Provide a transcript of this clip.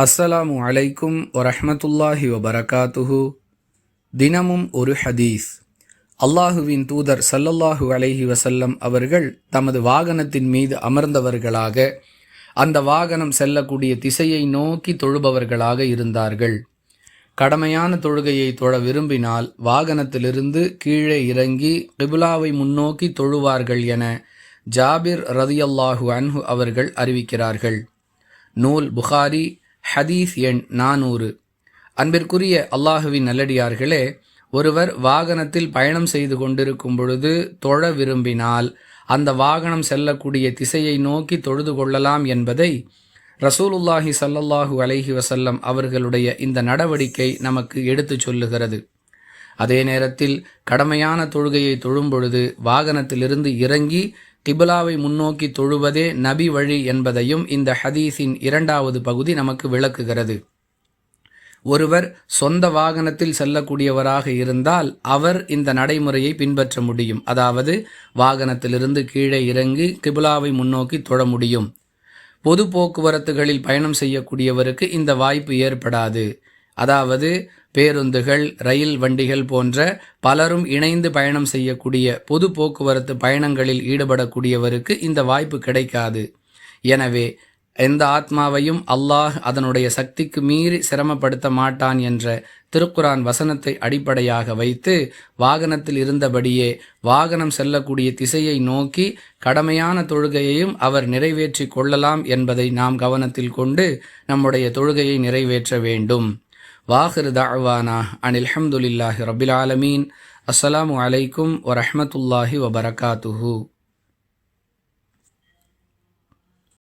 அஸ்ஸலாமு அலைக்கும் வரஹ்மத்துல்லாஹி வபரகாத்துஹு. தினமும் ஒரு ஹதீஸ். அல்லாஹுவின் தூதர் ஸல்லல்லாஹு அலைஹி வஸல்லம் அவர்கள் தமது வாகனத்தின் மீது அமர்ந்தவர்களாக அந்த வாகனம் செல்லக்கூடிய திசையை நோக்கி தொழுபவர்களாக இருந்தார்கள். கடமையான தொழுகையை தொழ விரும்பினால் வாகனத்திலிருந்து கீழே இறங்கி கிப்லாவை முன்னோக்கி தொழுவார்கள் என ஜாபிர் ரதியல்லாஹு அன்ஹு அவர்கள் அறிவிக்கிறார்கள். நூல் புகாரி, ஹதீஸ் எண் 400. அன்பிற்குரிய அல்லாஹுவின் நல்லடியார்களே, ஒருவர் வாகனத்தில் பயணம் செய்து கொண்டிருக்கும் பொழுது தொழ விரும்பினால் அந்த வாகனம் செல்லக்கூடிய திசையை நோக்கி தொழுது கொள்ளலாம் என்பதை ரசூலுல்லாஹி ஸல்லல்லாஹு அலைஹி வஸல்லம் அவர்களுடைய இந்த நடவடிக்கை நமக்கு எடுத்துச் சொல்லுகிறது. அதே நேரத்தில் கடமையான தொழுகையை தொழும் பொழுது வாகனத்திலிருந்து இறங்கி கிப்லாவை முன்னோக்கி தொழுவதே நபி வழி என்பதையும் இந்த ஹதீஸின் 2வது பகுதி நமக்கு விளக்குகிறது. ஒருவர் சொந்த வாகனத்தில் செல்லக்கூடியவராக இருந்தால் அவர் இந்த நடைமுறையை பின்பற்ற முடியும். அதாவது வாகனத்திலிருந்து கீழே இறங்கி கிப்லாவை முன்னோக்கி தொழ முடியும். பொது போக்குவரத்துகளில் பயணம் செய்யக்கூடியவருக்கு இந்த வாய்ப்பு ஏற்படாது. அதாவது பேருந்துகள், ரயில் வண்டிகள் போன்ற பலரும் இணைந்து பயணம் செய்யக்கூடிய பொது போக்குவரத்து பயணங்களில் ஈடுபடக்கூடியவருக்கு இந்த வாய்ப்பு கிடைக்காது. எனவே எந்த ஆத்மாவையும் அல்லாஹ் அதனுடைய சக்திக்கு மீறி சிரமப்படுத்த மாட்டான் என்ற திருக்குரான் வசனத்தை அடிப்படையாக வைத்து வாகனத்தில் இருந்தபடியே வாகனம் செல்லக்கூடிய திசையை நோக்கி கடமையான தொழுகையையும் அவர் நிறைவேற்றி கொள்ளலாம் என்பதை நாம் கவனத்தில் கொண்டு நம்முடைய தொழுகையை நிறைவேற்ற வேண்டும். வாஹிரு தஅவானா அனில் ஹம்துலில்லாஹி ரப்பில் ஆலமீன். அஸ்ஸலாமு அலைக்கும் வரஹ்மத்துல்லாஹி வபரகாத்துஹு.